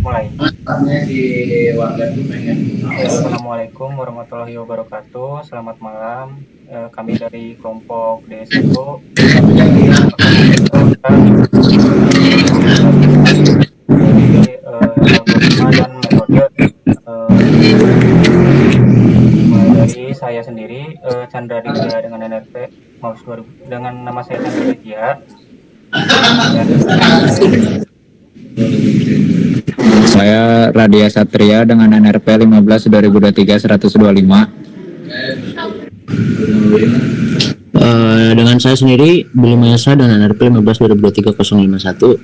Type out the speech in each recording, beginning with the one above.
Mulai. Di warga itu pengen Assalamualaikum warahmatullahi wabarakatuh. Selamat malam. Kami dari kelompok D1 akan memperkenalkan tugas dari algoritma dan metode. Eh, Mulai dari saya sendiri, Chandra Ditya dengan NRP, dengan nama saya Chandra Ditya. Dan Saya Radia Satria dengan NRP 15 2023 125. Dengan saya sendiri Billy Mayasa dengan NRP 15 2023 051.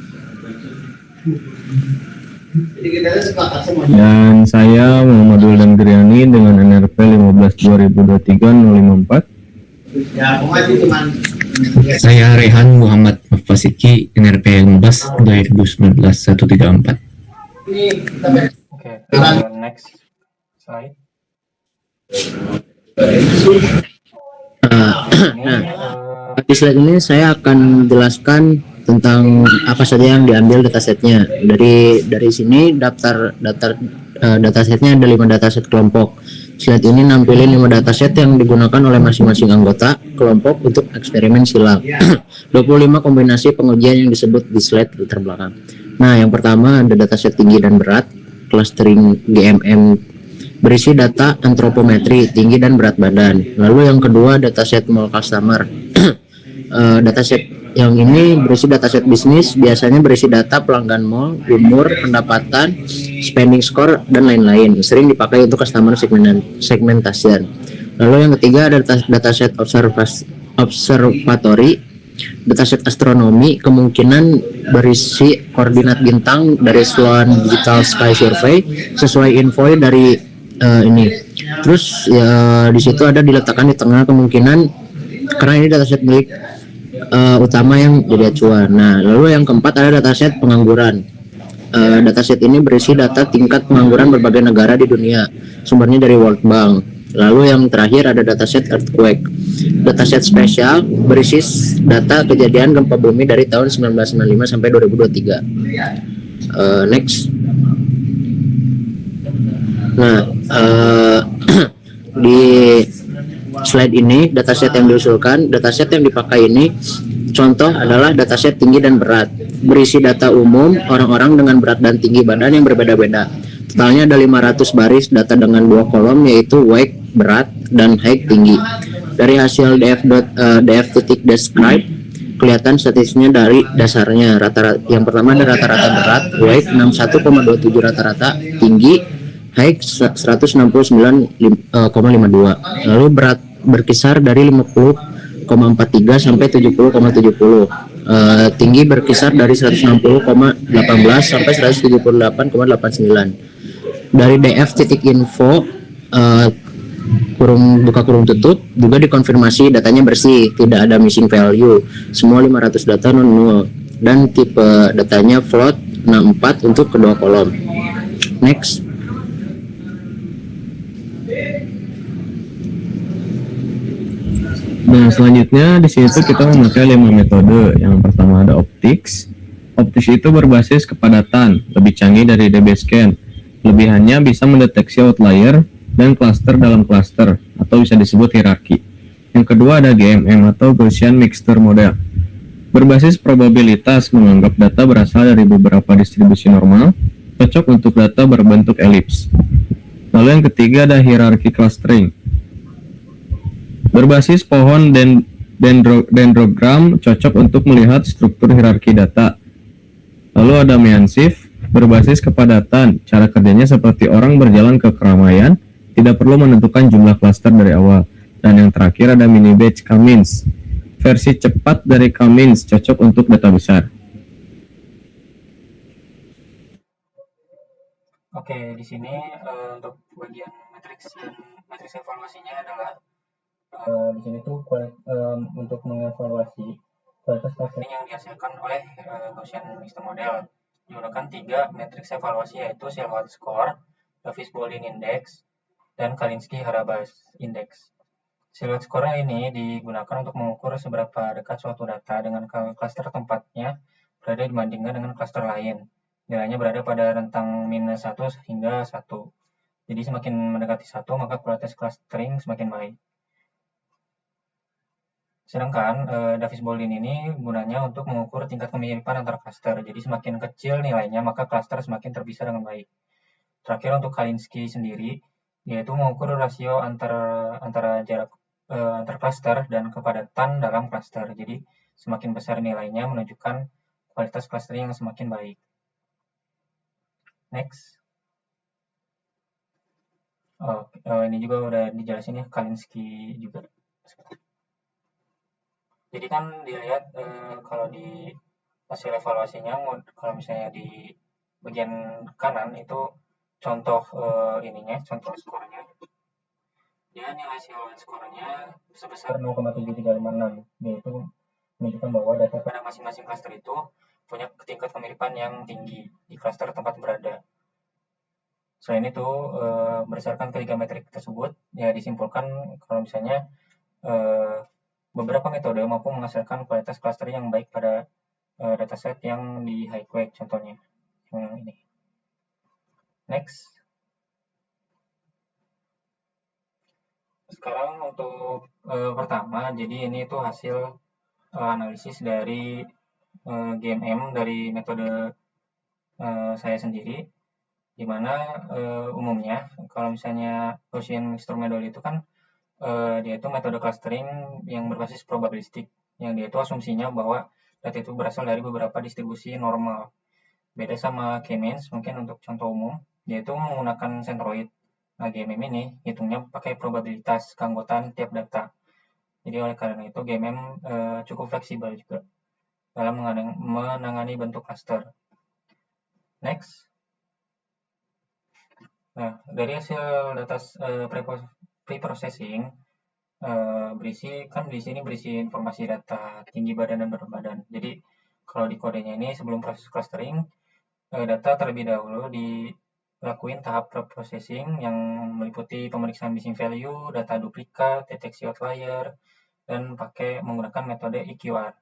Dan saya Muhammad Wildan Griani dengan NRP 15 2023 054. Saya Rehan Muhammad Fasiki NRP 15 2019 134. Oke, next slide. Di slide ini saya akan jelaskan tentang apa saja yang diambil datasetnya. Dari sini daftar datasetnya ada 5 dataset kelompok. Slide ini nampilin 5 dataset yang digunakan oleh masing-masing anggota kelompok untuk eksperimen silang. 25 kombinasi pengujian yang disebut di slide terbelakang. Nah, yang pertama ada dataset tinggi dan berat, clustering GMM berisi data antropometri, tinggi dan berat badan. Lalu yang kedua dataset mall customer. Dataset yang ini berisi dataset bisnis, biasanya berisi data pelanggan mall, umur, pendapatan, spending score, dan lain-lain. Sering dipakai untuk customer segmentation. Lalu yang ketiga ada dataset observatory, dataset astronomi, kemungkinan berisi koordinat bintang dari Sloan Digital Sky Survey sesuai info dari ini. Terus ya, di situ ada diletakkan di tengah kemungkinan karena ini dataset milik utama yang jadi acuan. Nah, lalu yang keempat ada dataset pengangguran. Dataset ini berisi data tingkat pengangguran berbagai negara di dunia, sumbernya dari World Bank. Lalu yang terakhir ada dataset earthquake. Dataset spesial berisi data kejadian gempa bumi dari tahun 1995 sampai 2023. Next. Nah, di slide ini dataset yang diusulkan, dataset yang dipakai ini contoh adalah dataset tinggi dan berat, berisi data umum orang-orang dengan berat dan tinggi badan yang berbeda-beda. Totalnya ada 500 baris data dengan 2 kolom, yaitu weight berat dan height tinggi. Dari hasil df.describe kelihatan statistiknya dari dasarnya. Yang pertama ada rata-rata berat, weight 61,27 rata-rata, tinggi height 169,52. Lalu berat berkisar dari 50,43 sampai 70,70. Tinggi berkisar dari 160,18 sampai 178,89. Dari df.info kurung buka kurung tutup juga dikonfirmasi datanya bersih, tidak ada missing value, semua 500 data non null, dan tipe datanya float 64 untuk kedua kolom. Next. Nah, selanjutnya di situ kita memakai 5 metode. Yang pertama ada optics. Optics itu berbasis kepadatan, lebih canggih dari DB-scan. Kelebihannya bisa mendeteksi outlier dan cluster dalam cluster, atau bisa disebut hierarki. Yang kedua ada GMM atau Gaussian Mixture Model. Berbasis probabilitas, menganggap data berasal dari beberapa distribusi normal, cocok untuk data berbentuk elips. Lalu yang ketiga ada hierarchy clustering. Berbasis pohon dendrogram, cocok untuk melihat struktur hierarki data. Lalu ada meansif, berbasis kepadatan, cara kerjanya seperti orang berjalan ke keramaian, tidak perlu menentukan jumlah klaster dari awal. Dan yang terakhir ada mini batch K-means, versi cepat dari K-means, cocok untuk data besar. Oke, di sini untuk bagian matriks evaluasinya adalah di sini tuh untuk mengevaluasi kualitas clustering yang dihasilkan oleh Gaussian Mixture Model digunakan 3 matriks evaluasi, yaitu Shellhart Score, Fishbowling Index, dan Kalinski-Harabas Index. Shellhart Score ini digunakan untuk mengukur seberapa dekat suatu data dengan klaster tempatnya berada dibandingkan dengan klaster lain. nilainya berada pada rentang -1 hingga 1. Jadi semakin mendekati 1, maka kualitas clustering semakin baik. Sedangkan Davis Baldwin ini gunanya untuk mengukur tingkat kemiripan antar cluster. Jadi semakin kecil nilainya, maka cluster semakin terpisah dengan baik. Terakhir untuk Kalinski sendiri, yaitu mengukur rasio antara jarak antar cluster dan kepadatan dalam cluster. Jadi semakin besar nilainya menunjukkan kualitas clustering yang semakin baik. Next. Ini juga udah dijelasin ya, Kalinski juga. Jadi kan dilihat kalau di hasil evaluasinya, kalau misalnya di bagian kanan itu contoh contoh skornya. Dia nilai silhouette skornya sebesar 0,7356, yaitu menunjukkan bahwa data pada masing-masing cluster itu punya tingkat kemiripan yang tinggi di cluster tempat berada. Selain itu, berdasarkan ketiga metrik tersebut, ya disimpulkan kalau misalnya beberapa metode mampu menghasilkan kualitas cluster yang baik pada dataset yang di High-Quake, contohnya yang ini. Next. Sekarang untuk pertama, jadi ini itu hasil analisis dari GMM dari metode saya sendiri, di mana umumnya kalau misalnya Gaussian mixture model itu kan dia itu metode clustering yang berbasis probabilistik, yang dia itu asumsinya bahwa data itu berasal dari beberapa distribusi normal. Beda sama K-means, mungkin untuk contoh umum, yaitu menggunakan centroid. Nah, GMM ini hitungnya pakai probabilitas keanggotaan tiap data. Jadi oleh karena itu GMM cukup fleksibel juga dalam menangani bentuk cluster. Next. Nah, dari hasil data pre-processing berisi informasi data tinggi badan dan berat badan. Jadi kalau di kodenya ini sebelum proses clustering, data terlebih dahulu dilakuin tahap pre-processing yang meliputi pemeriksaan missing value, data duplikat, deteksi outlier, dan menggunakan metode EQR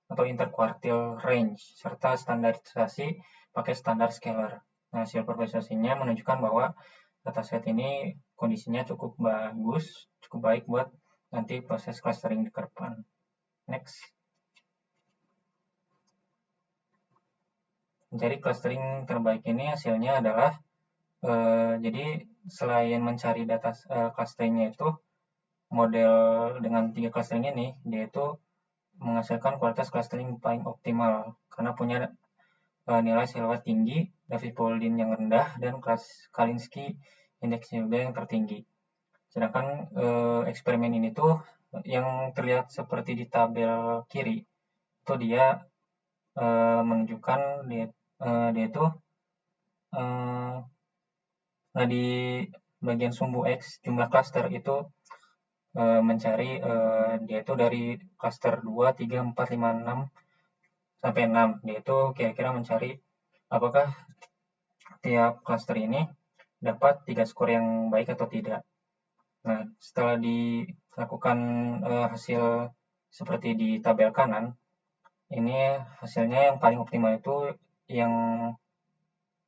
atau interquartile range, serta standarisasi pakai standar scalar. Nah, hasil pre-processingnya menunjukkan bahwa dataset ini kondisinya cukup bagus, cukup baik buat nanti proses clustering di depan. Next. Mencari clustering terbaik ini hasilnya adalah jadi selain mencari data clusteringnya itu, model dengan 3 clustering ini dia itu menghasilkan kualitas clustering paling optimal karena punya nilai silhouette tinggi, Davis Baldwin yang rendah, dan Kalinski indeksnya juga yang tertinggi. Sedangkan eksperimen ini tuh yang terlihat seperti di tabel kiri itu dia menunjukkan dia itu nah di bagian sumbu X jumlah cluster itu mencari dia itu dari cluster 2, 3, 4, 5, 6 sampai 6. Dia itu kira-kira mencari apakah tiap cluster ini dapat 3 skor yang baik atau tidak. Nah, setelah dilakukan hasil seperti di tabel kanan, ini hasilnya yang paling optimal itu yang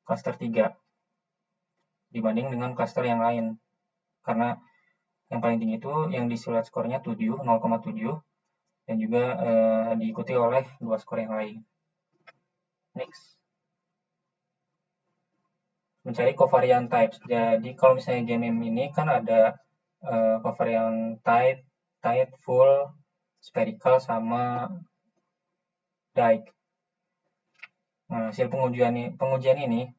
cluster 3 dibanding dengan cluster yang lain. Karena yang paling tinggi itu yang di silhouette skornya 0,7 dan juga diikuti oleh 2 skor yang lain. Next. Mencari covariant types. Jadi kalau misalnya GMM ini kan ada covariant type, full, spherical, sama Dyke. Nah, hasil pengujian ini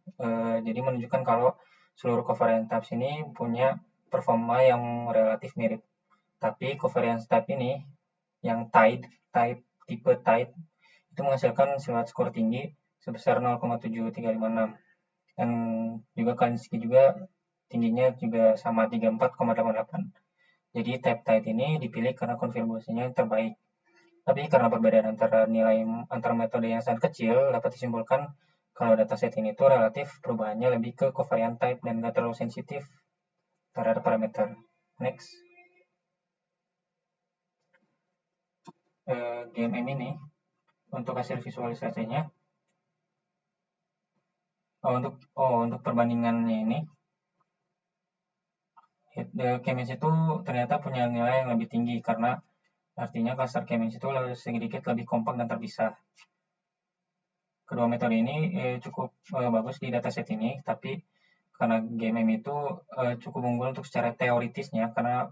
jadi menunjukkan kalau seluruh covariant types ini punya performa yang relatif mirip. Tapi covariant type ini yang tipe tight itu menghasilkan silhouette skor tinggi sebesar 0,7356. Dan juga Kalinski juga tingginya juga sama 34,88. Jadi type tight ini dipilih karena konfigurasinya yang terbaik. Tapi karena perbedaan antara metode yang sangat kecil, dapat disimpulkan kalau dataset ini tuh relatif perubahannya lebih ke covariant type dan nggak terlalu sensitif terhadap parameter. Next. GMM ini untuk hasil visualisasinya Untuk perbandingannya ini, K-means itu ternyata punya nilai yang lebih tinggi karena artinya cluster K-means itu sedikit lebih kompak dan terpisah. Kedua metode ini cukup bagus di dataset ini, tapi karena GMM itu cukup unggul untuk secara teoritisnya karena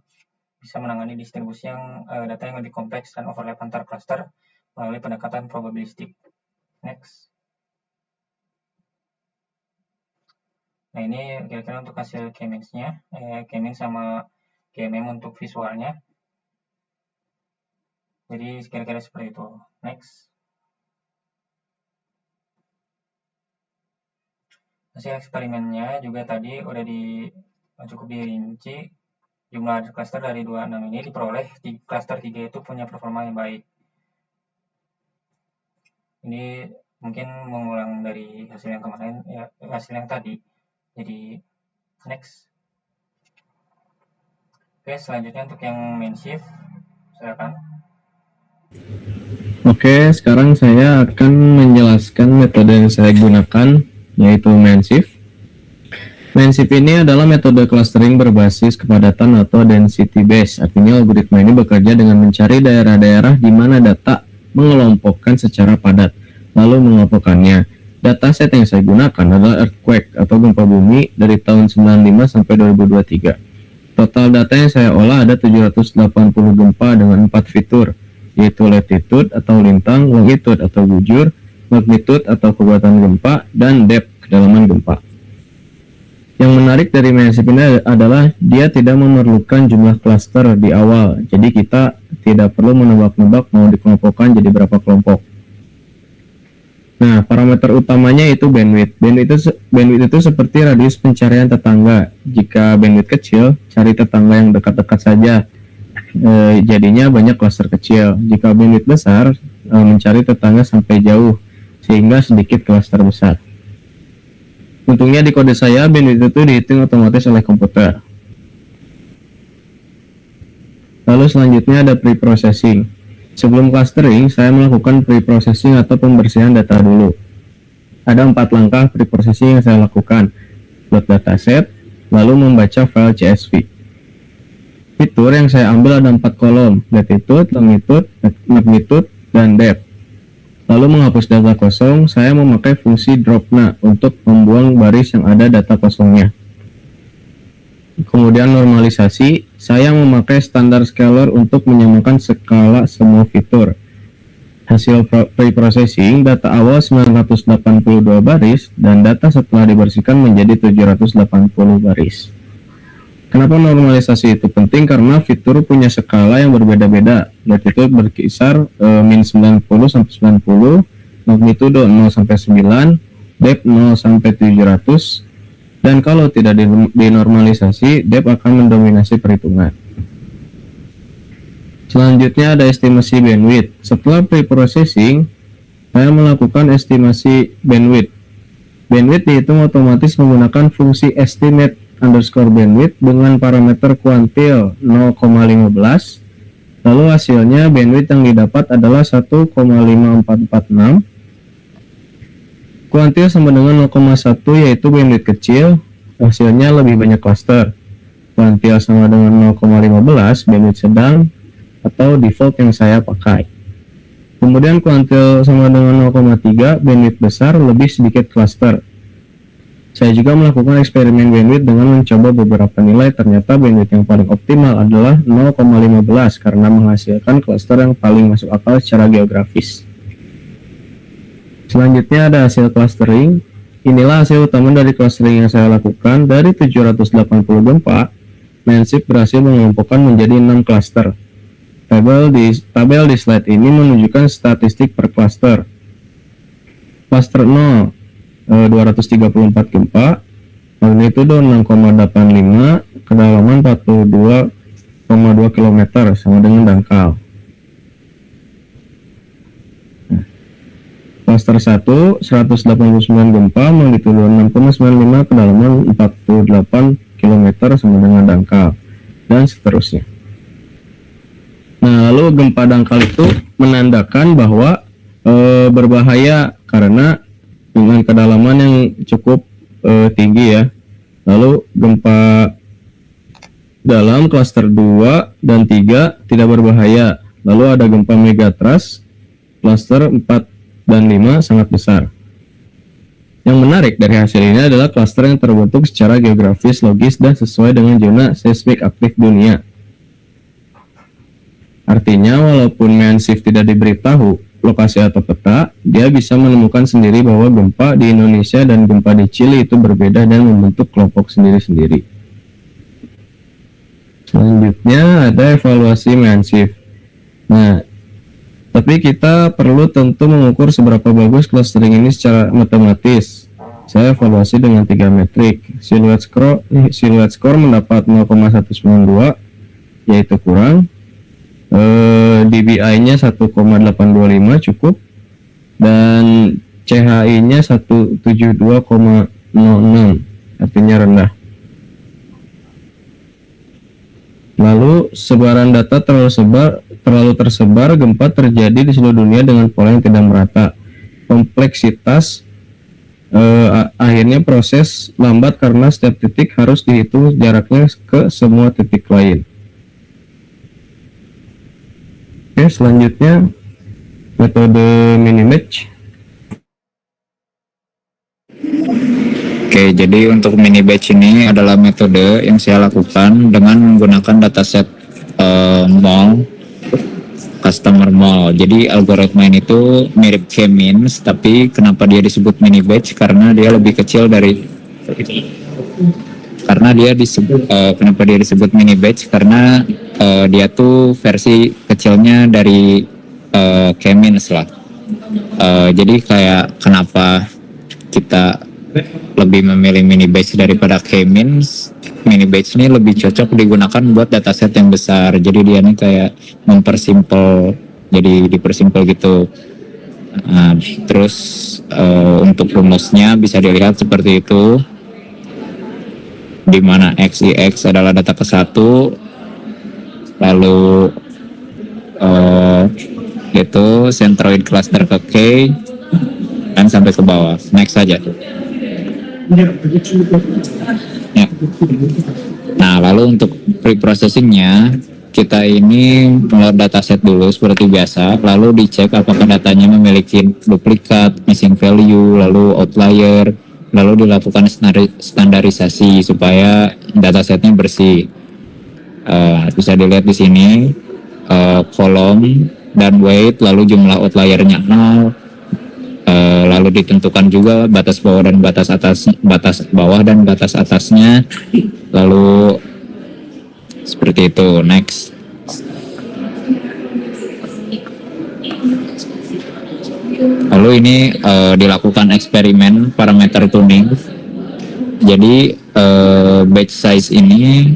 bisa menangani distribusi yang data yang lebih kompleks dan overlap antar cluster melalui pendekatan probabilistik. Next. Nah, ini kira-kira untuk hasil K-means-nya, K-means sama GMM untuk visualnya. Jadi kira-kira seperti itu. Next. Hasil eksperimennya juga tadi udah cukup dirinci. Jumlah cluster dari 26 ini diperoleh di cluster 3 itu punya performa yang baik. Ini mungkin mengulang dari hasil yang kemarin, ya, hasil yang tadi. Jadi next. Oke, selanjutnya untuk yang main shift, silakan. Oke, sekarang saya akan menjelaskan metode yang saya gunakan, yaitu main shift. Main shift ini adalah metode clustering berbasis kepadatan atau density based. Artinya algoritma ini bekerja dengan mencari daerah-daerah di mana data mengelompokkan secara padat, lalu mengelompokkannya. Dataset yang saya gunakan adalah earthquake atau gempa bumi dari tahun 95 sampai 2023. Total data yang saya olah ada 780 gempa dengan 4 fitur, yaitu latitude atau lintang, longitude atau bujur, magnitude atau kekuatan gempa, dan depth kedalaman gempa. Yang menarik dari MainShift ini adalah dia tidak memerlukan jumlah cluster di awal, jadi kita tidak perlu menebak-nebak mau dikelompokkan jadi berapa kelompok. Nah, parameter utamanya itu bandwidth. Bandwidth itu seperti radius pencarian tetangga. Jika bandwidth kecil, cari tetangga yang dekat-dekat saja. Jadinya banyak cluster kecil. Jika bandwidth besar, mencari tetangga sampai jauh, sehingga sedikit cluster besar. Untungnya di kode saya, bandwidth itu dihitung otomatis oleh komputer. Lalu selanjutnya ada pre-processing. Sebelum clustering, saya melakukan pre-processing atau pembersihan data dulu. Ada 4 langkah pre-processing yang saya lakukan. Load dataset, lalu membaca file CSV. Fitur yang saya ambil ada 4 kolom, latitude, longitude, magnitude, dan depth. Lalu menghapus data kosong, saya memakai fungsi dropna untuk membuang baris yang ada data kosongnya. Kemudian normalisasi, saya memakai standar scalar untuk menyamakan skala semua fitur. Hasil pre-processing, data awal 982 baris dan data setelah dibersihkan menjadi 780 baris. Kenapa normalisasi itu penting? Karena fitur punya skala yang berbeda-beda. Latitude berkisar min 90 sampai 90, magnitudo 0 sampai 9, depth 0 sampai 700. Dan kalau tidak dinormalisasi, depth akan mendominasi perhitungan. Selanjutnya ada estimasi bandwidth. Setelah pre-processing, saya melakukan estimasi bandwidth. Bandwidth dihitung otomatis menggunakan fungsi estimate underscore bandwidth dengan parameter kuantil 0,15. Lalu hasilnya bandwidth yang didapat adalah 1,5446. Kuantil sama dengan 0,1 yaitu bandwidth kecil, hasilnya lebih banyak cluster. Kuantil sama dengan 0,15 bandwidth sedang atau default yang saya pakai. Kemudian kuantil sama dengan 0,3 bandwidth besar, lebih sedikit cluster. Saya juga melakukan eksperimen bandwidth dengan mencoba beberapa nilai. Ternyata bandwidth yang paling optimal adalah 0,15 karena menghasilkan cluster yang paling masuk akal secara geografis. Selanjutnya ada hasil clustering. Inilah hasil utama dari clustering yang saya lakukan. Dari 780 gempa, MainShift berhasil mengelompokkan menjadi 6 cluster. Tabel di slide ini menunjukkan statistik per cluster. Cluster 0, 234 gempa, magnitudo 6,85, kedalaman 42,2 km sama dengan dangkal. Cluster 1, 189 gempa, magnitudo 6,95, kedalaman 48 km sama dengan dangkal, dan seterusnya. Nah, lalu gempa dangkal itu menandakan bahwa berbahaya karena dengan kedalaman yang cukup tinggi ya. Lalu gempa dalam klaster 2 dan 3 tidak berbahaya. Lalu ada gempa megatrust klaster 4 dan 5 sangat besar. Yang menarik dari hasil ini adalah klaster yang terbentuk secara geografis, logis, dan sesuai dengan zona seismik aktif dunia. Artinya, walaupun Mansif tidak diberitahu lokasi atau peta, dia bisa menemukan sendiri bahwa gempa di Indonesia dan gempa di Chili itu berbeda dan membentuk kelompok sendiri-sendiri. Selanjutnya ada evaluasi Mansif. Nah, tapi kita perlu tentu mengukur seberapa bagus clustering ini secara matematis. Saya evaluasi dengan 3 metrik. Silhouette score mendapat 0,192, yaitu kurang. DBI-nya 1,825 cukup, dan CHI-nya 172,06, artinya rendah. Lalu sebaran data terlalu tersebar, gempa terjadi di seluruh dunia dengan pola yang tidak merata. Kompleksitas akhirnya proses lambat karena setiap titik harus dihitung jaraknya ke semua titik lain. Oke, selanjutnya metode mini batch. Oke, jadi untuk mini batch ini adalah metode yang saya lakukan dengan menggunakan dataset mall, customer mall. Jadi algoritma ini tuh mirip K-means, tapi kenapa dia disebut mini batch? Karena dia lebih kecil dari kenapa dia disebut mini batch? Karena dia tuh versi kecilnya dari K-means lah. Jadi kayak kenapa kita lebih memilih mini batch daripada K-means? Mini batch ini lebih cocok digunakan buat dataset yang besar. Jadi dia ini kayak mempersimpel, jadi dipersimpel gitu. Nah, terus untuk rumusnya bisa dilihat seperti itu, di mana XIX adalah data ke-1, lalu itu centroid cluster ke K, dan sampai ke bawah. Next saja. Ya. Nah, lalu untuk pre-processingnya, kita ini meload dataset dulu seperti biasa, lalu dicek apakah datanya memiliki duplikat, missing value, lalu outlier, lalu dilakukan standarisasi supaya datasetnya bersih. Bisa dilihat di sini kolom dan weight, lalu jumlah outliernya 0. Lalu ditentukan juga batas bawah dan batas atasnya, lalu seperti itu. Next. Lalu ini dilakukan eksperimen parameter tuning. Jadi batch size ini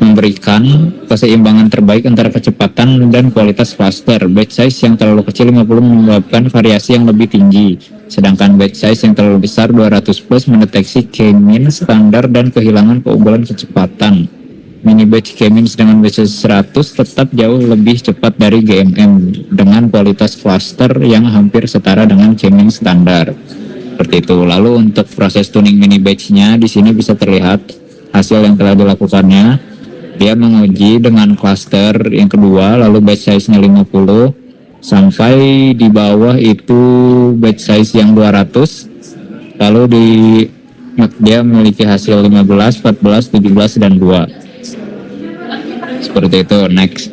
memberikan keseimbangan terbaik antara kecepatan dan kualitas cluster. Batch size yang terlalu kecil 50 menyebabkan variasi yang lebih tinggi, sedangkan batch size yang terlalu besar 200 plus mendeteksi K-means standar dan kehilangan keunggulan kecepatan. Mini batch K-means dengan batch size 100 tetap jauh lebih cepat dari GMM dengan kualitas cluster yang hampir setara dengan K-means standar. Seperti itu. Lalu untuk proses tuning mini batch-nya di sini bisa terlihat hasil yang telah dilakukannya. Dia menguji dengan cluster yang kedua, lalu batch size-nya 50, sampai di bawah itu batch size yang 200, lalu dia memiliki hasil 15, 14, 17, dan 2. Seperti itu. Next.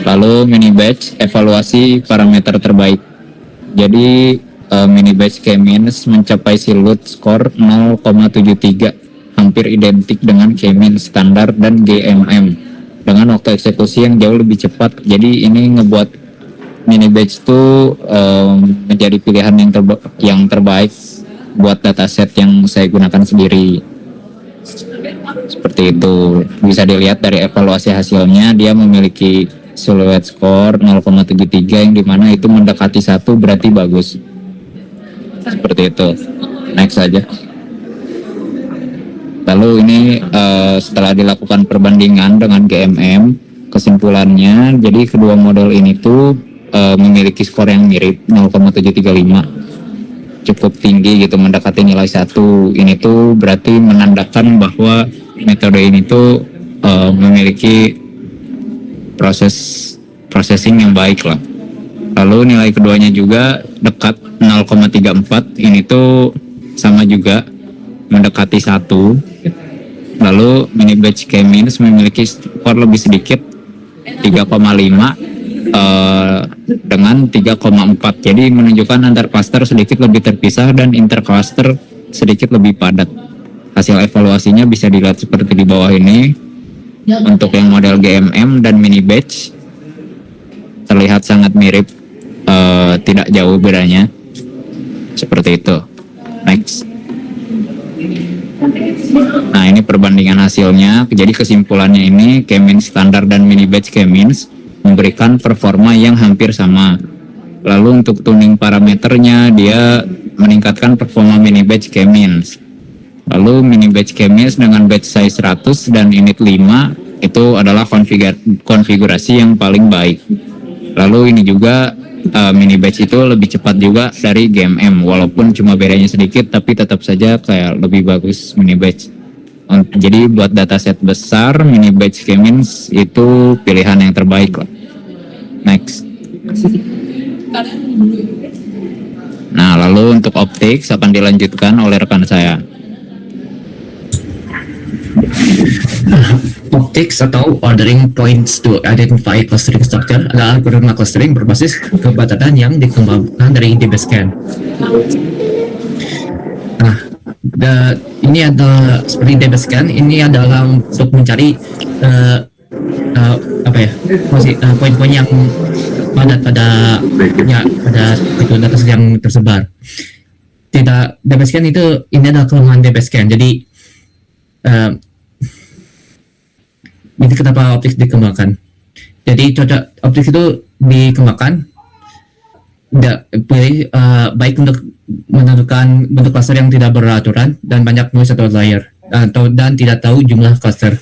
Lalu mini batch evaluasi parameter terbaik. Jadi mini batch K-means mencapai silhouette score 0,73, hampir identik dengan K-means standar dan GMM dengan waktu eksekusi yang jauh lebih cepat. Jadi ini ngebuat mini batch itu menjadi pilihan yang terbaik buat dataset yang saya gunakan sendiri. Seperti itu. Bisa dilihat dari evaluasi hasilnya, dia memiliki silhouette score 0,73 yang dimana itu mendekati 1 berarti bagus. Seperti itu. Next saja. Lalu ini setelah dilakukan perbandingan dengan GMM, kesimpulannya jadi kedua model ini tuh memiliki skor yang mirip 0,735, cukup tinggi gitu, mendekati nilai 1. Ini tuh berarti menandakan bahwa metode ini tuh memiliki processing yang baik lah. Lalu nilai keduanya juga dekat 0,34, ini tuh sama juga mendekati 1. Lalu mini batch K- memiliki skor lebih sedikit 3,5 dengan 3,4. Jadi menunjukkan antar cluster sedikit lebih terpisah dan intercluster sedikit lebih padat. Hasil evaluasinya bisa dilihat seperti di bawah ini. Untuk yang model GMM dan mini batch terlihat sangat mirip, tidak jauh bedanya. Seperti itu. Next. Nah, ini perbandingan hasilnya. Jadi kesimpulannya ini K-means standar dan mini batch K-means memberikan performa yang hampir sama. Lalu untuk tuning parameternya dia meningkatkan performa mini batch K-means. Lalu mini batch K-means dengan batch size 100 dan init 5 itu adalah konfigurasi yang paling baik. Lalu ini juga mini batch itu lebih cepat juga dari GMM, walaupun cuma bedanya sedikit tapi tetap saja kayak lebih bagus mini batch. Jadi buat dataset besar mini batch K-means itu pilihan yang terbaik lah. Next. Nah, lalu untuk optics akan dilanjutkan oleh rekan saya. Optics atau ordering points to identify clustering structure adalah algoritma clustering berbasis kepadatan yang dikembangkan dari DBSCAN. Nah, ini adalah seperti DBSCAN, ini adalah untuk mencari poin-poin yang padat pada itu dataset yang tersebar. Tidak, DBSCAN itu ini adalah kelemahan DBSCAN. Jadi ini kenapa optics dikembangkan. Jadi cocok optics itu dikembangkan baik untuk menentukan bentuk cluster yang tidak beraturan dan banyak noise atau outlier dan tidak tahu jumlah cluster.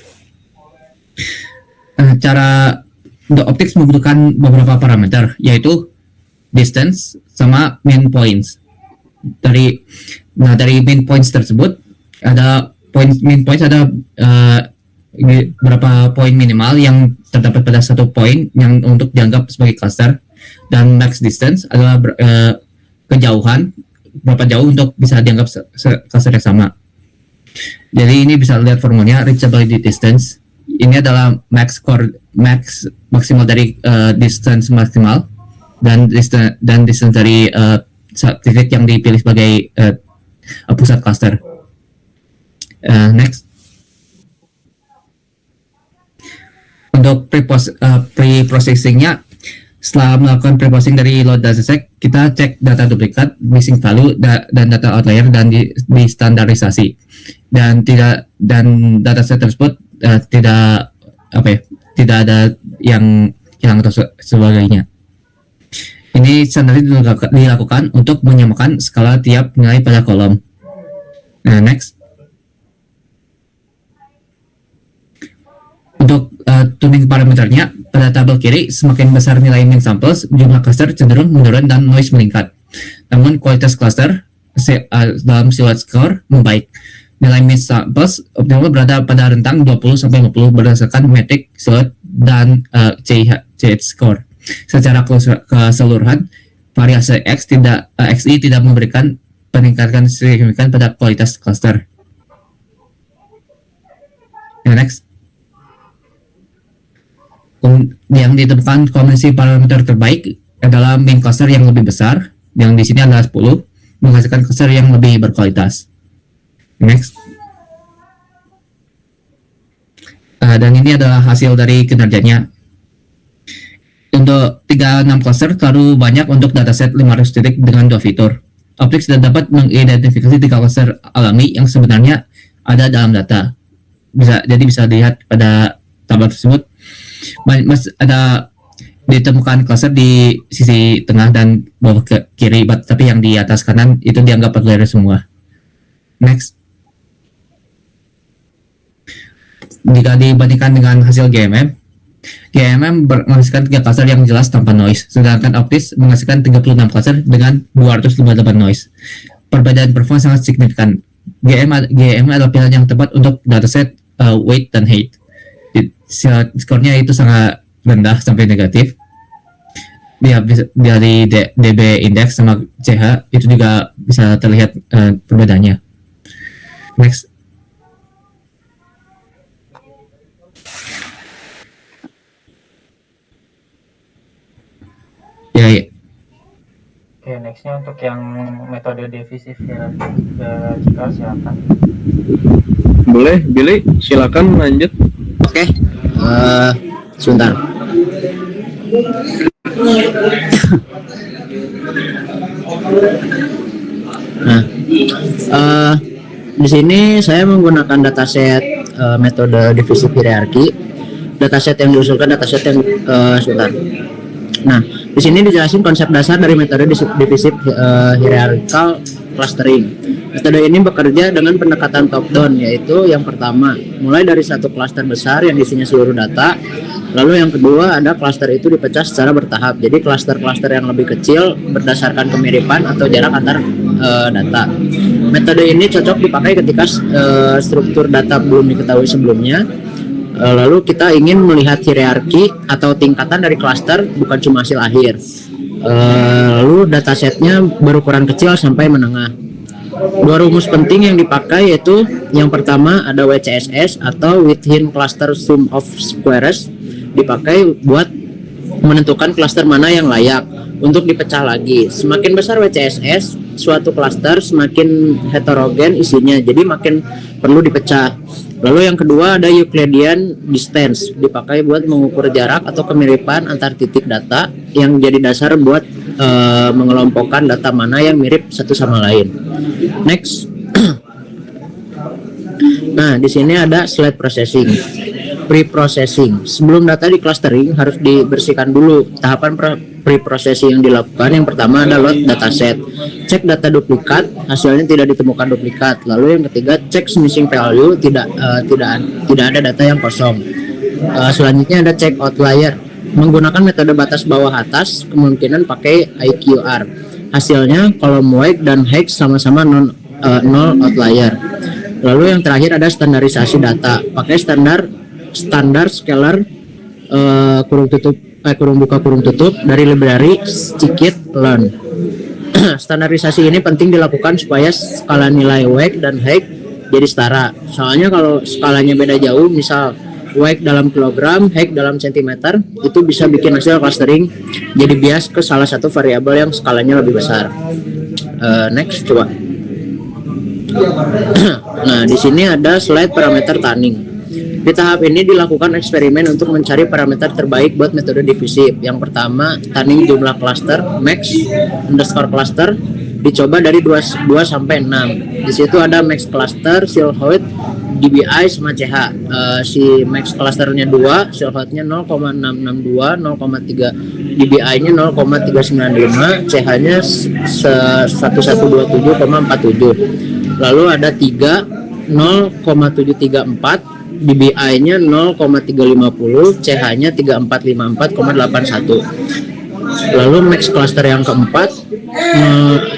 Cara untuk optics membutuhkan beberapa parameter, yaitu distance sama mean points. Dari mean points tersebut ada mean points ada berapa poin minimal yang terdapat pada satu poin yang untuk dianggap sebagai cluster, dan max distance adalah kejauhan berapa jauh untuk bisa dianggap cluster yang sama. Jadi ini bisa lihat formulanya reachability distance. Ini adalah max maksimal dari distance maksimal dan distance dari titik yang dipilih sebagai pusat cluster. Next. Untuk pre-processingnya, setelah melakukan pre-processing dari load dataset, kita cek data duplikat, missing value, dan data outlier dan di standarisasi. Dan dataset tersebut tidak ada yang hilang atau sebagainya. Ini standar dilakukan untuk menyamakan skala tiap nilai pada kolom. Next. Untuk tuning parameternya, pada tabel kiri, semakin besar nilai min samples, jumlah cluster cenderung menurun dan noise meningkat. Namun kualitas cluster dalam silhouette score membaik. Nilai min samples optimal berada pada rentang 20-50 berdasarkan metrik silhouette dan CH score. Secara keseluruhan, variasi XI tidak memberikan peningkatan signifikan pada kualitas cluster. Next. Yang ditemukan kombinasi parameter terbaik adalah main cluster yang lebih besar, yang di sini adalah 10, menghasilkan cluster yang lebih berkualitas. Next. Dan ini adalah hasil dari kinerjanya. Untuk 36 cluster terlalu banyak untuk dataset 500 titik dengan 2 fitur. Optics tidak dapat mengidentifikasi 3 cluster alami yang sebenarnya ada dalam data. Jadi bisa dilihat pada tabel tersebut. Ada ditemukan cluster di sisi tengah dan bawah ke kiri, tapi yang di atas kanan itu dianggap outlier semua. Next. Jika dibandingkan dengan hasil GMM GMM menghasilkan 3 cluster yang jelas tanpa noise, sedangkan Optis menghasilkan 36 cluster dengan 258 noise. Perbedaan performa sangat signifikan. GM adalah pilihan yang tepat untuk dataset weight dan height. Skornya itu sangat rendah sampai negatif. Dari DB index sama CH itu juga bisa terlihat perbedaannya. Next. Ya. Oke, nextnya untuk yang metode divisif hierarkikal silakan. Boleh, Billy, silakan lanjut. Oke, sebentar. Nah, di sini saya menggunakan dataset metode divisif hierarki. Dataset yang diusulkan dataset yang sebentar. Nah, di sini dijelasin konsep dasar dari metode divisif hierarchical clustering. Metode ini bekerja dengan pendekatan top down, yaitu yang pertama mulai dari satu klaster besar yang isinya seluruh data. Lalu yang kedua ada klaster itu dipecah secara bertahap. Jadi klaster-klaster yang lebih kecil berdasarkan kemiripan atau jarak antar data. Metode ini cocok dipakai ketika struktur data belum diketahui sebelumnya. Lalu kita ingin melihat hierarki atau tingkatan dari klaster, bukan cuma hasil akhir. Lalu datasetnya berukuran kecil sampai menengah. Dua rumus penting yang dipakai yaitu yang pertama ada WCSS atau Within Cluster Sum of Squares, dipakai buat menentukan klaster mana yang layak untuk dipecah lagi. Semakin besar WCSS suatu klaster, semakin heterogen isinya, jadi makin perlu dipecah. Lalu yang kedua ada Euclidean distance, dipakai buat mengukur jarak atau kemiripan antar titik data yang jadi dasar buat mengelompokkan data mana yang mirip satu sama lain. Next. Nah, di sini ada slide processing. Pre-processing. Sebelum data di clustering harus dibersihkan dulu. Tahapan pre-processing yang dilakukan yang pertama ada load dataset. Cek data duplikat, hasilnya tidak ditemukan duplikat. Lalu yang ketiga cek missing value, tidak ada data yang kosong. Selanjutnya ada cek outlier. Menggunakan metode batas bawah atas, kemungkinan pakai IQR. Hasilnya kolom weight dan height sama-sama nol outlier. Lalu yang terakhir ada standarisasi data. Pakai standar scalar kurung buka kurung tutup dari library scikit-learn. Standarisasi ini penting dilakukan supaya skala nilai weight dan height jadi setara. Soalnya kalau skalanya beda jauh, misal weight dalam kilogram, height dalam sentimeter, itu bisa bikin hasil clustering jadi bias ke salah satu variabel yang skalanya lebih besar. Next, coba. Nah, di sini ada slide parameter tuning. Di tahap ini dilakukan eksperimen untuk mencari parameter terbaik buat metode divisif. Yang pertama, tuning jumlah cluster, max underscore cluster, dicoba dari 2 sampai 6. Di situ ada max cluster, Silhouette, DBI sama CH. Si max clusternya 2, Silhouette-nya 0,662, 0,3 DBI-nya 0,395, CH-nya 1127,47. Lalu ada 3 0,734, DBI-nya 0,350, CH-nya 3454,81. Lalu max cluster yang keempat,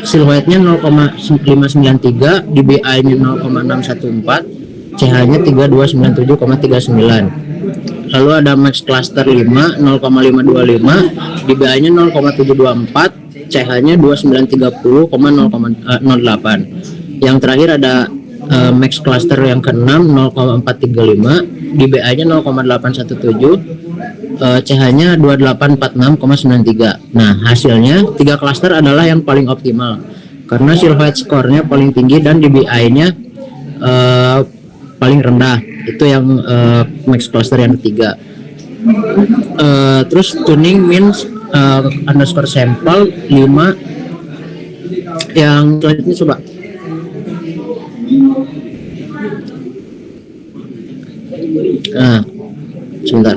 Silhouette-nya 0,593, DBI-nya 0,614, CH-nya 3297,39. Lalu ada max cluster 5 0,525, DBI-nya 0,724, CH-nya 2930,08. Yang terakhir ada max cluster yang ke-6 0,435, DBI-nya 0,817, CH-nya 2846,93. Nah, hasilnya 3 cluster adalah yang paling optimal karena Silhouette skornya paling tinggi dan DBI-nya paling rendah. Itu yang max cluster yang ketiga. Terus tuning means underscore sample 5. Yang selanjutnya coba. Nah, sebentar.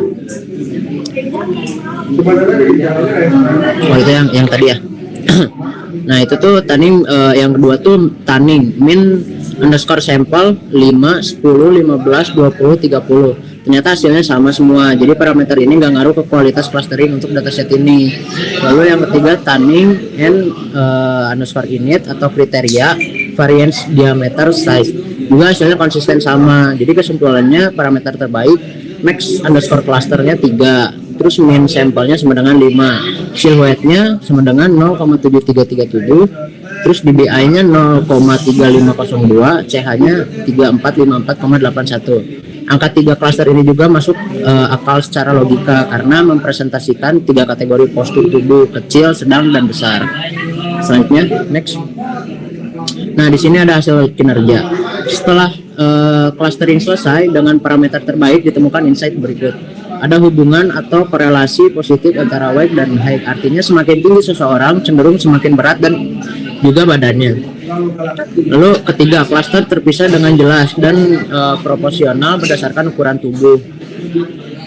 Oh, itu yang tadi ya. Nah, itu tuh tuning, yang kedua tuh tuning min underscore sample 5, 10, 15, 20, 30. ternyata hasilnya sama semua. Jadi parameter ini nggak ngaruh ke kualitas clustering untuk dataset ini. Lalu yang ketiga, tuning and underscore init atau kriteria variance diameter size, juga hasilnya konsisten sama. Jadi kesimpulannya parameter terbaik max underscore clusternya 3, terus min sampelnya sama dengan 5, silhouette-nya sama dengan 0,7337, terus DBI-nya 0,3502, CH-nya 3454,81. Angka 3 cluster ini juga masuk akal secara logika karena mempresentasikan 3 kategori postur tubuh: kecil, sedang, dan besar. Selanjutnya, next. Nah, di sini ada hasil kinerja. Setelah clustering selesai dengan parameter terbaik, ditemukan insight berikut. Ada hubungan atau korelasi positif antara weight dan height. Artinya semakin tinggi seseorang cenderung semakin berat dan juga badannya. Lalu ketiga, cluster terpisah dengan jelas dan proporsional berdasarkan ukuran tubuh.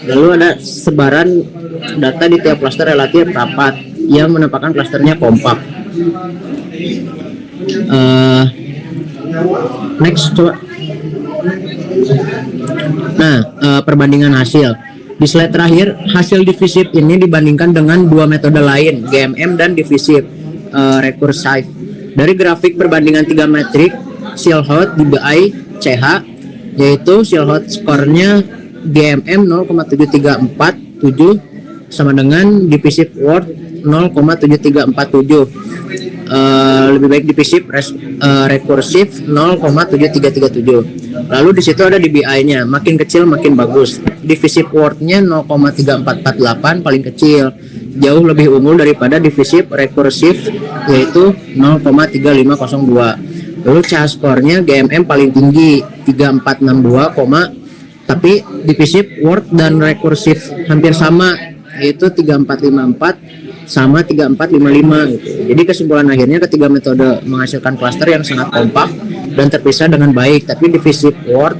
Lalu ada sebaran data di tiap cluster relatif rapat yang menampakkan clusternya kompak. Next, coba. Nah, perbandingan hasil. Di slide terakhir, hasil divisif ini dibandingkan dengan dua metode lain, GMM dan divisif recursive. Dari grafik perbandingan 3 metrik, Silhouette, DBI, CH, yaitu Silhouette skornya GMM 0,7347 sama dengan divisif Word 0,7347. Lebih baik divisif rekursif 0,7337. Lalu di situ ada DBI-nya, makin kecil makin bagus. Divisif Word-nya 0,3448 paling kecil, jauh lebih unggul daripada divisif rekursif yaitu 0,3502. Lalu CH skornya GMM paling tinggi 3462, tapi divisif Word dan rekursif hampir sama yaitu 3454 sama 3455 gitu. Jadi kesimpulan akhirnya ketiga metode menghasilkan cluster yang sangat kompak dan terpisah dengan baik, tapi divisif Word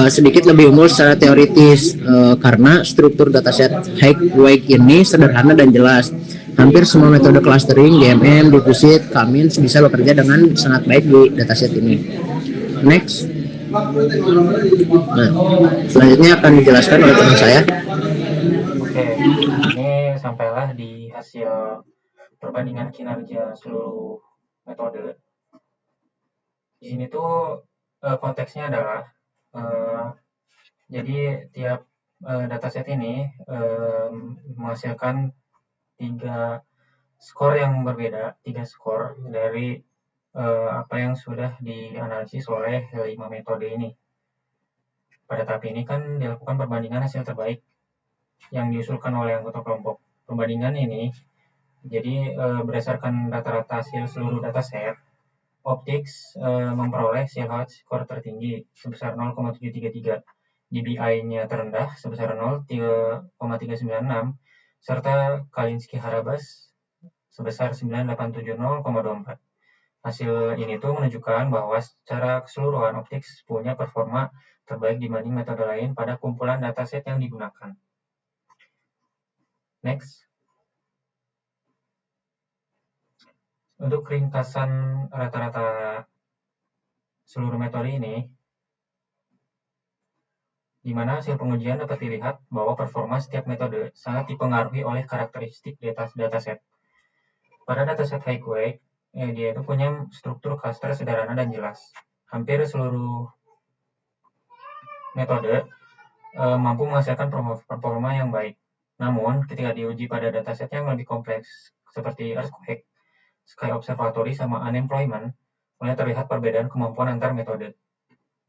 sedikit lebih unggul secara teoritis karena struktur dataset High-Wake ini sederhana dan jelas. Hampir semua metode clustering, GMM, divisit, K-means bisa bekerja dengan sangat baik di dataset ini. Next. Nah, selanjutnya akan dijelaskan oleh teman saya. Oke, ini sampailah di hasil perbandingan kinerja seluruh metode. Di sini tuh konteksnya adalah jadi tiap dataset ini menghasilkan 3 skor yang berbeda, 3 skor dari apa yang sudah dianalisis oleh 5 metode ini. Pada tahap ini kan dilakukan perbandingan hasil terbaik yang diusulkan oleh anggota kelompok. Perbandingan ini jadi berdasarkan rata-rata hasil seluruh dataset, Optics memperoleh Silhouette skor tertinggi sebesar 0,733, DBI-nya terendah sebesar 0,396, serta Kalinski-Harabas sebesar 9870,24. Hasil ini tuh menunjukkan bahwa secara keseluruhan Optics punya performa terbaik dibanding metode lain pada kumpulan dataset yang digunakan. Next. Untuk ringkasan rata-rata seluruh metode ini, di mana hasil pengujian dapat dilihat bahwa performa setiap metode sangat dipengaruhi oleh karakteristik dataset. Pada dataset High-Wake, dia itu punya struktur cluster sederhana dan jelas. Hampir seluruh metode mampu menghasilkan performa yang baik. Namun, ketika diuji pada dataset yang lebih kompleks seperti Earthquake, Sky Observatory, sama Unemployment, mulai terlihat perbedaan kemampuan antar metode.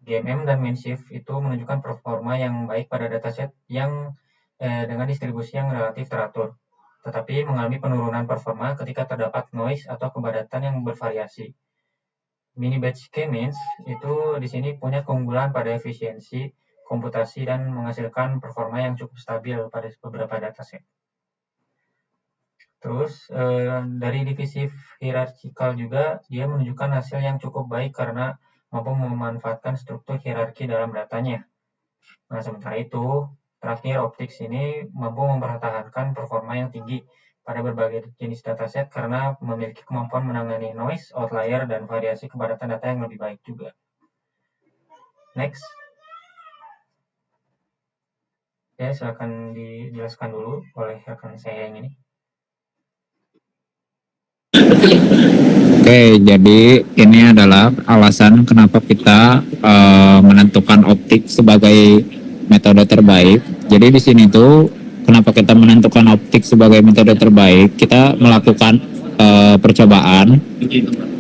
GMM dan Minshift itu menunjukkan performa yang baik pada dataset yang dengan distribusi yang relatif teratur, tetapi mengalami penurunan performa ketika terdapat noise atau kepadatan yang bervariasi. Mini batch K-means itu di sini punya keunggulan pada efisiensi komputasi dan menghasilkan performa yang cukup stabil pada beberapa dataset. Terus dari divisif hierarchikal juga dia menunjukkan hasil yang cukup baik karena mampu memanfaatkan struktur hierarki dalam datanya. Nah, sementara itu terakhir Optics ini mampu mempertahankan performa yang tinggi pada berbagai jenis dataset karena memiliki kemampuan menangani noise, outlier, dan variasi kepadatan data yang lebih baik juga. Next. Ya, silakan dijelaskan dulu oleh rekan saya yang ini. Oke, jadi ini adalah alasan kenapa kita menentukan optik sebagai metode terbaik. Jadi di sini tuh kenapa kita menentukan optik sebagai metode terbaik? Kita melakukan percobaan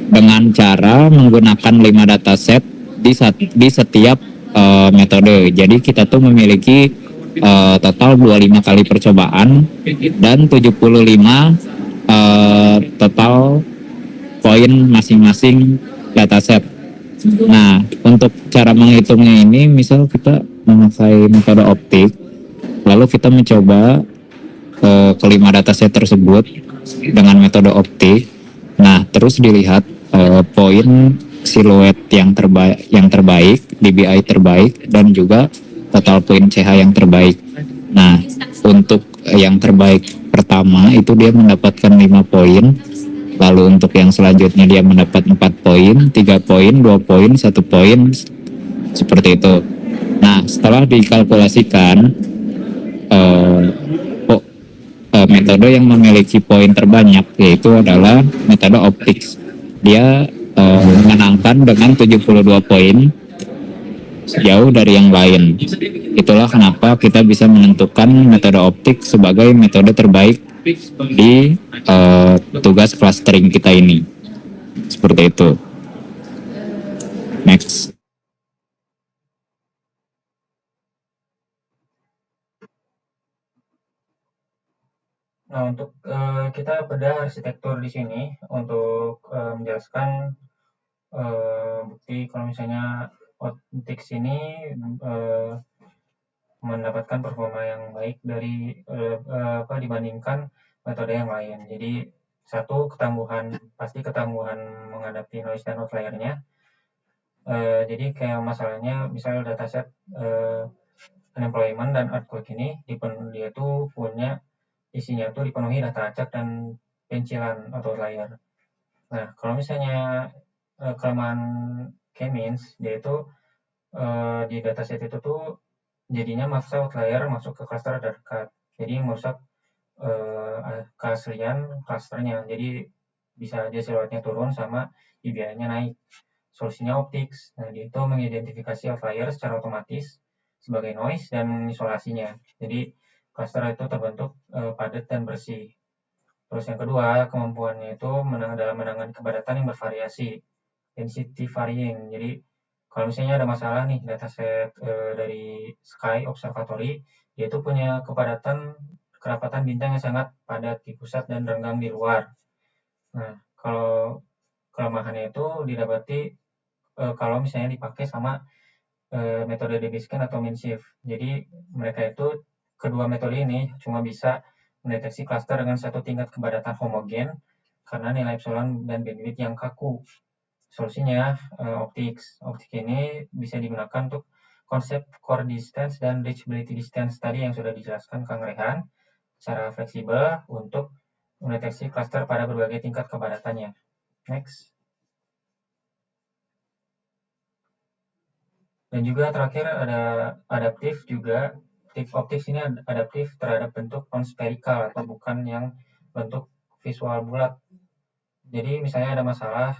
dengan cara menggunakan 5 dataset di setiap metode. Jadi kita tuh memiliki total 25 kali percobaan dan 75 total poin masing-masing dataset. Nah, untuk cara menghitungnya ini, misal kita memakai metode optik, lalu kita mencoba kelima dataset tersebut dengan metode optik. Nah, terus dilihat poin siluet yang terbaik, DBI terbaik, dan juga total poin CH yang terbaik. Nah, untuk yang terbaik pertama itu dia mendapatkan 5 poin. Lalu untuk yang selanjutnya dia mendapat 4 poin, 3 poin, 2 poin, 1 poin, seperti itu. Nah, setelah dikalkulasikan metode yang memiliki poin terbanyak yaitu adalah metode optics. Dia menangkan dengan 72 poin, jauh dari yang lain. Itulah kenapa kita bisa menentukan metode optik sebagai metode terbaik di tugas clustering kita ini. Seperti itu. Next. Nah, untuk kita bedah arsitektur di sini untuk menjelaskan bukti kalau misalnya optics ini mendapatkan performa yang baik dari dibandingkan metode yang lain. Jadi satu, pasti ketangguhan menghadapi noise dan outlier-nya. Jadi kayak masalahnya misalnya dataset unemployment dan earthquake ini dia tuh punya isinya tuh dipenuhi data acak dan pencilan atau outlier. Nah, kalau misalnya kelemahan K-means, dia itu di dataset itu tuh jadinya maksa outlier masuk ke cluster terdekat. Jadi merusak keaslian clusternya. Jadi bisa aja siluetnya turun sama DBI-nya naik. Solusinya optics. Nah, dia itu mengidentifikasi outlier secara otomatis sebagai noise dan mengisolasinya. Jadi cluster itu terbentuk padat dan bersih. Terus yang kedua, kemampuannya itu dalam menangani kepadatan yang bervariasi, density varying. Jadi kalau misalnya ada masalah nih dataset dari Sky Observatory, dia itu punya kerapatan bintang yang sangat padat di pusat dan renggang di luar. Nah, kalau kelemahannya itu didapati kalau misalnya dipakai sama metode DB-scan atau MinShift. Jadi mereka itu kedua metode ini cuma bisa mendeteksi klaster dengan satu tingkat kepadatan homogen karena nilai epsilon dan bandwidth yang kaku. Solusinya optics. Optik ini bisa digunakan untuk konsep core distance dan reachability distance tadi yang sudah dijelaskan Kang Rehan secara fleksibel untuk mendeteksi klaster pada berbagai tingkat kepadatannya. Next. Dan juga terakhir ada adaptif juga. Optics ini adaptif terhadap bentuk non-spherical atau bukan yang bentuk visual bulat. Jadi misalnya ada masalah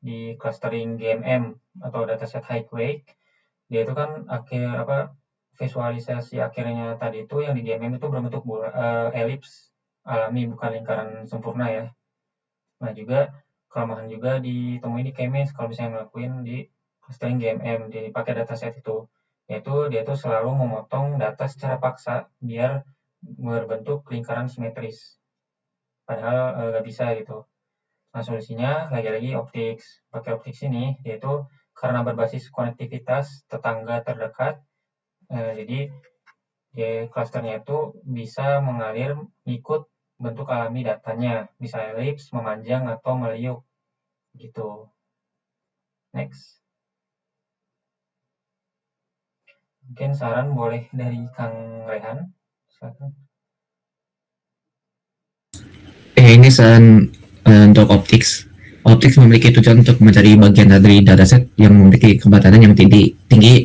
di clustering GMM atau dataset high quake, dia itu kan visualisasi akhirnya tadi itu yang di GMM itu berbentuk elips alami bukan lingkaran sempurna ya. Nah juga kelemahan juga ditemui di K-means kalau misalnya ngelakuin di clustering GMM dipakai dataset itu, yaitu dia tuh selalu memotong data secara paksa biar berbentuk lingkaran simetris, padahal nggak bisa gitu. Nah solusinya lagi-lagi optics. Pakai optics ini yaitu karena berbasis konektivitas tetangga terdekat, jadi clusternya itu bisa mengalir ikut bentuk alami datanya, bisa elips, memanjang atau meliuk gitu. Next. Mungkin saran boleh dari Kang Rehan. Silakan. Ini saran untuk optics. Optics memiliki tujuan untuk mencari bagian dari dataset yang memiliki kepadanan yang tinggi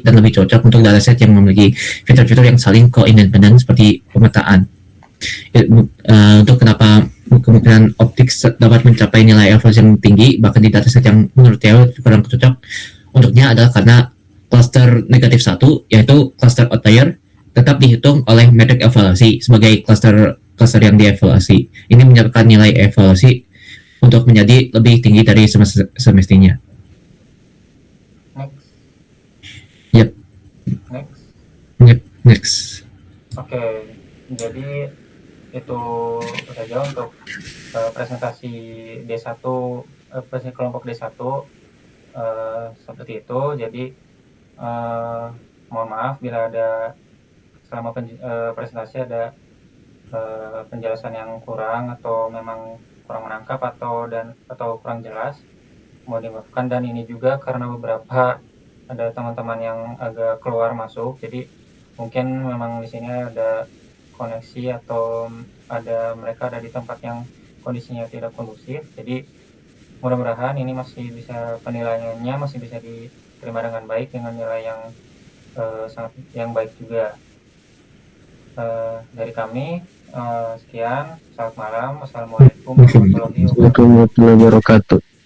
dan lebih cocok untuk dataset yang memiliki fitur-fitur yang saling koindependen seperti pemetaan. Untuk kenapa kemungkinan optics dapat mencapai nilai evaluasi yang tinggi bahkan di dataset yang menurut Theo kurang cocok untuknya adalah karena cluster negatif 1 yaitu cluster outlier tetap dihitung oleh metrik evaluasi sebagai cluster yang dievaluasi. Ini menyebabkan nilai evaluasi untuk menjadi lebih tinggi dari semestinya. Next. Yep. Next. Yep. Next. Oke, jadi itu saja untuk presentasi D1, presentasi kelompok D1 seperti itu. Jadi mohon maaf bila ada selama presentasi ada penjelasan yang kurang atau memang kurang menangkap atau kurang jelas, mau dimaafkan. Dan ini juga karena beberapa ada teman-teman yang agak keluar masuk, jadi mungkin memang di sini ada koneksi atau mereka ada di tempat yang kondisinya tidak kondusif. Jadi mudah-mudahan ini masih bisa penilaiannya masih bisa diterima dengan baik dengan nilai yang sangat yang baik juga. Dari kami sekian, selamat malam, assalamualaikum warahmatullahi wabarakatuh. Assalamualaikum warahmatullahi wabarakatuh.